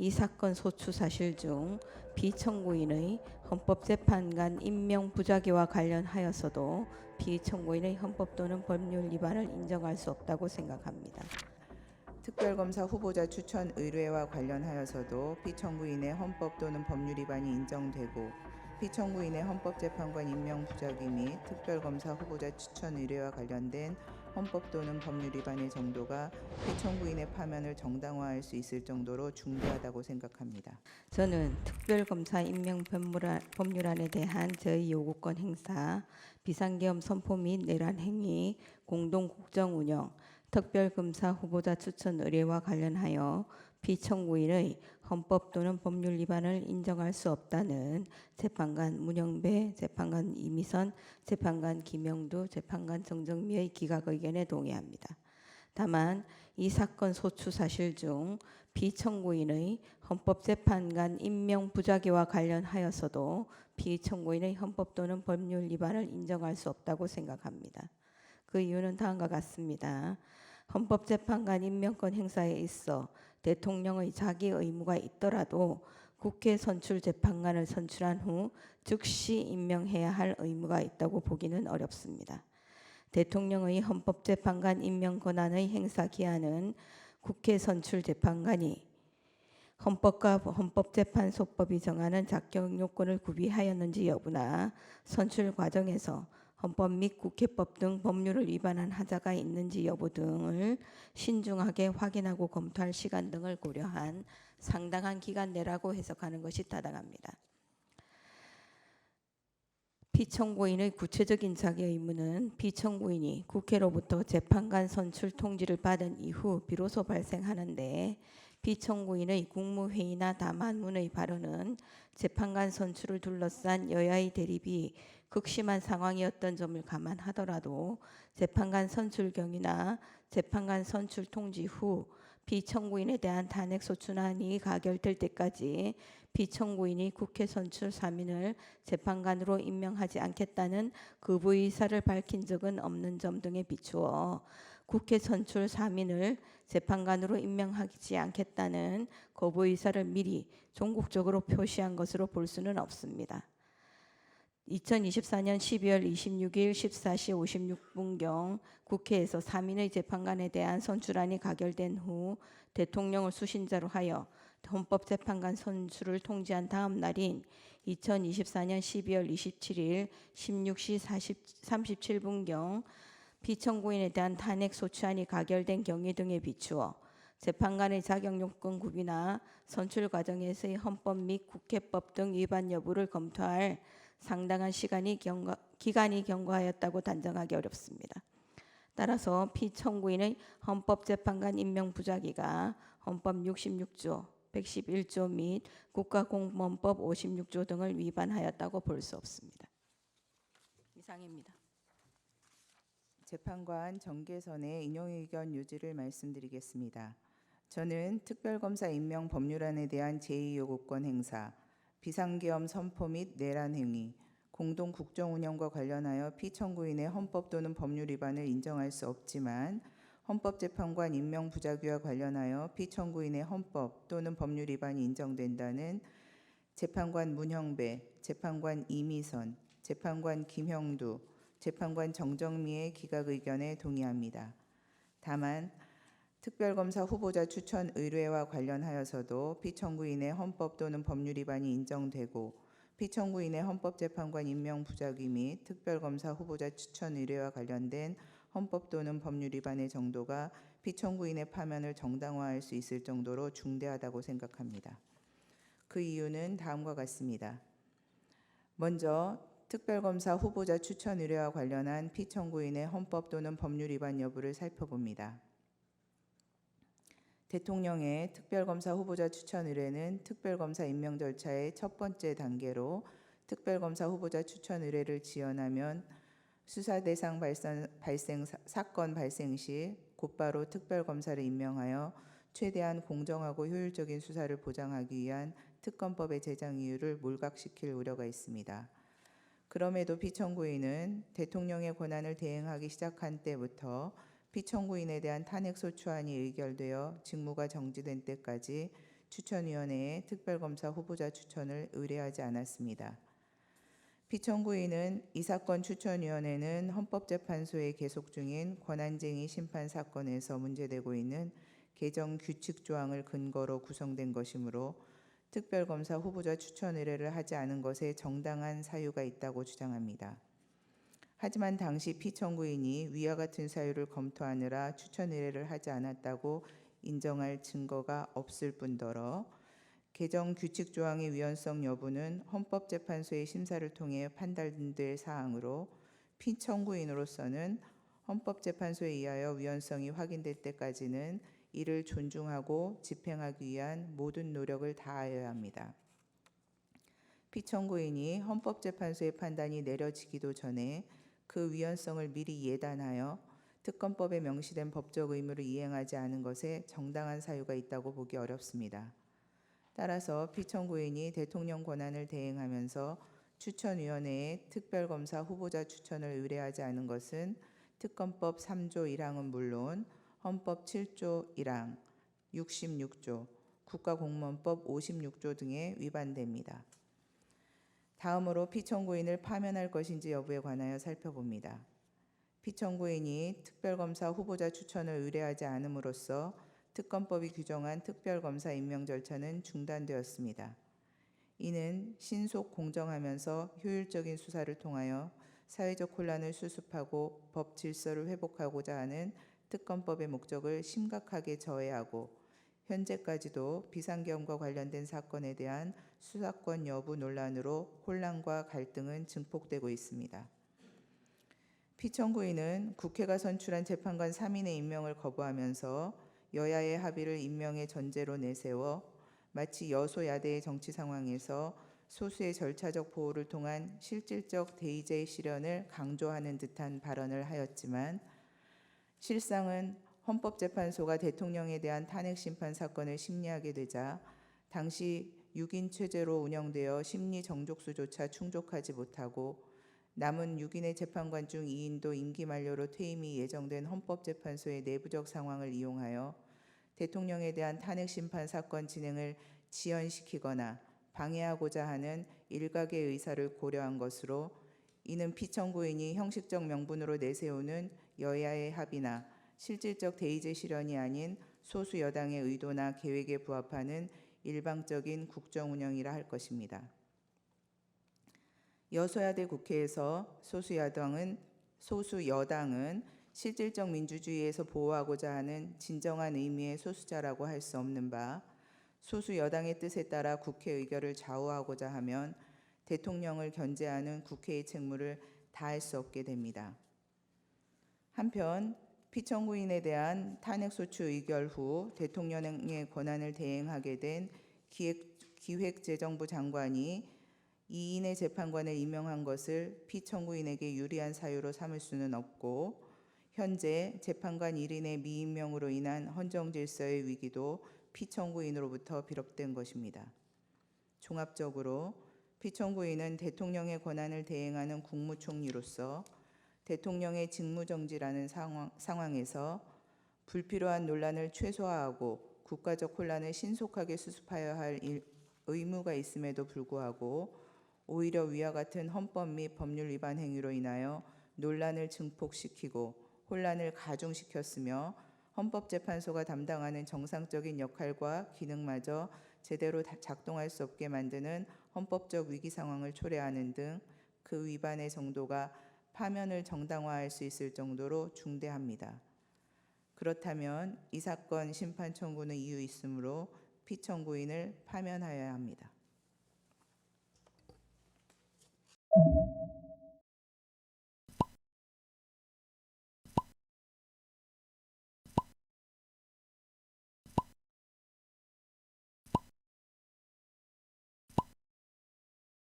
이 사건 소추 사실 중 피청구인의 헌법재판관 임명 부작위와 관련하여서도 피청구인의 헌법 또는 법률 위반을 인정할 수 없다고 생각합니다. 특별검사 후보자 추천 의뢰와 관련하여서도 피청구인의 헌법 또는 법률 위반이 인정되고 피청구인의 헌법재판관 임명 부작위 및 특별검사 후보자 추천 의뢰와 관련된 헌법 또는 법률 위반의 정도가 피청구인의 파면을 정당화할 수 있을 정도로 중대하다고 생각합니다. 저는 특별검사 임명 법률안에 대한 저의 요구권 행사, 비상계엄 선포 및 내란 행위, 공동국정 운영, 특별검사 후보자 추천 의뢰와 관련하여 피청구인의 헌법 또는 법률 위반을 인정할 수 없다는 재판관 문영배, 재판관 이미선, 재판관 김영두, 재판관 정정미의 기각 의견에 동의합니다. 다만 이 사건 소추 사실 중 피청구인의 헌법재판관 임명 부작위와 관련하여서도 피청구인의 헌법 또는 법률 위반을 인정할 수 없다고 생각합니다. 그 이유는 다음과 같습니다. 헌법재판관 임명권 행사에 있어 대통령의 자기 의무가 있더라도 국회 선출 재판관을 선출한 후 즉시 임명해야 할 의무가 있다고 보기는 어렵습니다. 대통령의 헌법재판관 임명 권한의 행사 기한은 국회 선출 재판관이 헌법과 헌법재판소법이 정하는 자격 요건을 구비하였는지 여부나 선출 과정에서 헌법 및 국회법 등 법률을 위반한 하자가 있는지 여부 등을 신중하게 확인하고 검토할 시간 등을 고려한 상당한 기간 내라고 해석하는 것이 타당합니다. 피청구인의 구체적인 자기 의무는 피청구인이 국회로부터 재판관 선출 통지를 받은 이후 비로소 발생하는데 피청구인의 국무회의나 담화문의 발언은 재판관 선출을 둘러싼 여야의 대립이 극심한 상황이었던 점을 감안하더라도 재판관 선출 경위나 재판관 선출 통지 후 피청구인에 대한 탄핵 소추안이 가결될 때까지 피청구인이 국회 선출 3인을 재판관으로 임명하지 않겠다는 거부 의사를 밝힌 적은 없는 점 등에 비추어 국회 선출 3인을 재판관으로 임명하지 않겠다는 거부 의사를 미리 종국적으로 표시한 것으로 볼 수는 없습니다. 2024년 12월 26일 14시 56분경 국회에서 3인의 재판관에 대한 선출안이 가결된 후 대통령을 수신자로 하여 헌법재판관 선출을 통지한 다음 날인 2024년 12월 27일 16시 37분경 피청구인에 대한 탄핵 소추안이 가결된 경위 등에 비추어 재판관의 자격 요건 구비나 선출 과정에서의 헌법 및 국회법 등 위반 여부를 검토할 상당한 기간이 경과하였다고 단정하기 어렵습니다. 따라서 피청구인의 헌법재판관 임명 부작위가 헌법 66조, 111조 및 국가공무원법 56조 등을 위반하였다고 볼 수 없습니다. 이상입니다. 재판관 정계선의 인용 의견 유지를 말씀드리겠습니다. 저는 특별검사 임명 법률안에 대한 제2요구권 행사, 비상계엄 선포 및 내란 행위, 공동 국정운영과 관련하여 피청구인의 헌법 또는 법률 위반을 인정할 수 없지만 헌법재판관 임명 부작위와 관련하여 피청구인의 헌법 또는 법률 위반이 인정된다는 재판관 문형배, 재판관 이미선, 재판관 김형두, 재판관 정정미의 기각 의견에 동의합니다. 다만 특별검사 후보자 추천 의뢰와 관련하여서도 피청구인의 헌법 또는 법률 위반이 인정되고 피청구인의 헌법재판관 임명 부작위 및 특별검사 후보자 추천 의뢰와 관련된 헌법 또는 법률 위반의 정도가 피청구인의 파면을 정당화할 수 있을 정도로 중대하다고 생각합니다. 그 이유는 다음과 같습니다. 먼저 특별검사 후보자 추천 의뢰와 관련한 피청구인의 헌법 또는 법률 위반 여부를 살펴봅니다. 대통령의 특별검사 후보자 추천 의뢰는 특별검사 임명 절차의 첫 번째 단계로 특별검사 후보자 추천 의뢰를 지연하면 수사 대상 사건 발생 시 곧바로 특별검사를 임명하여 최대한 공정하고 효율적인 수사를 보장하기 위한 특검법의 제정 이유를 몰각시킬 우려가 있습니다. 그럼에도 피청구인은 대통령의 권한을 대행하기 시작한 때부터 피청구인에 대한 탄핵소추안이 의결되어 직무가 정지된 때까지 추천위원회에 특별검사 후보자 추천을 의뢰하지 않았습니다. 피청구인은 이 사건 추천위원회는 헌법재판소에 계속 중인 권한쟁의 심판 사건에서 문제되고 있는 개정 규칙 조항을 근거로 구성된 것이므로 특별검사 후보자 추천 의뢰를 하지 않은 것에 정당한 사유가 있다고 주장합니다. 하지만 당시 피청구인이 위와 같은 사유를 검토하느라 추천 의뢰를 하지 않았다고 인정할 증거가 없을 뿐더러 개정 규칙 조항의 위헌성 여부는 헌법재판소의 심사를 통해 판단될 사항으로 피청구인으로서는 헌법재판소에 의하여 위헌성이 확인될 때까지는 이를 존중하고 집행하기 위한 모든 노력을 다하여야 합니다. 피청구인이 헌법재판소의 판단이 내려지기도 전에 그 위헌성을 미리 예단하여 특검법에 명시된 법적 의무를 이행하지 않은 것에 정당한 사유가 있다고 보기 어렵습니다. 따라서 피청구인이 대통령 권한을 대행하면서 추천위원회에 특별검사 후보자 추천을 의뢰하지 않은 것은 특검법 3조 1항은 물론 헌법 7조 1항, 66조, 국가공무원법 56조 등에 위반됩니다. 다음으로 피청구인을 파면할 것인지 여부에 관하여 살펴봅니다. 피청구인이 특별검사 후보자 추천을 의뢰하지 않음으로써 특검법이 규정한 특별검사 임명 절차는 중단되었습니다. 이는 신속 공정하면서 효율적인 수사를 통하여 사회적 혼란을 수습하고 법 질서를 회복하고자 하는 특검법의 목적을 심각하게 저해하고 현재까지도 비상계엄과 관련된 사건에 대한 수사권 여부 논란으로 혼란과 갈등은 증폭되고 있습니다. 피청구인은 국회가 선출한 재판관 3인의 임명을 거부하면서 여야의 합의를 임명의 전제로 내세워 마치 여소야대의 정치 상황에서 소수의 절차적 보호를 통한 실질적 대의제 실현을 강조하는 듯한 발언을 하였지만 실상은 헌법재판소가 대통령에 대한 탄핵심판 사건을 심리하게 되자 당시 6인 체제로 운영되어 심리 정족수조차 충족하지 못하고 남은 6인의 재판관 중 2인도 임기 만료로 퇴임이 예정된 헌법재판소의 내부적 상황을 이용하여 대통령에 대한 탄핵심판 사건 진행을 지연시키거나 방해하고자 하는 일각의 의사를 고려한 것으로 이는 피청구인이 형식적 명분으로 내세우는 여야의 합의나 실질적 대의제 실현이 아닌 소수 여당의 의도나 계획에 부합하는 일방적인 국정 운영이라 할 것입니다. 여소야대 국회에서 소수 여당은 실질적 민주주의에서 보호하고자 하는 진정한 의미의 소수자라고 할 수 없는 바 소수 여당의 뜻에 따라 국회 의결을 좌우하고자 하면 대통령을 견제하는 국회의 책무를 다할 수 없게 됩니다. 한편 피청구인에 대한 탄핵소추 의결 후 대통령의 권한을 대행하게 된 기획재정부 장관이 2인의 재판관을 임명한 것을 피청구인에게 유리한 사유로 삼을 수는 없고 현재 재판관 1인의 미임명으로 인한 헌정질서의 위기도 피청구인으로부터 비롯된 것입니다. 종합적으로 피청구인은 대통령의 권한을 대행하는 국무총리로서 대통령의 직무정지라는 상황에서 불필요한 논란을 최소화하고 국가적 혼란을 신속하게 수습하여야 할 의무가 있음에도 불구하고 오히려 위와 같은 헌법 및 법률 위반 행위로 인하여 논란을 증폭시키고 혼란을 가중시켰으며 헌법재판소가 담당하는 정상적인 역할과 기능마저 제대로 작동할 수 없게 만드는 헌법적 위기 상황을 초래하는 등 그 위반의 정도가 파면을 정당화할 수 있을 정도로 중대합니다. 그렇다면 이 사건 심판 청구는 이유 있으므로 피청구인을 파면하여야 합니다.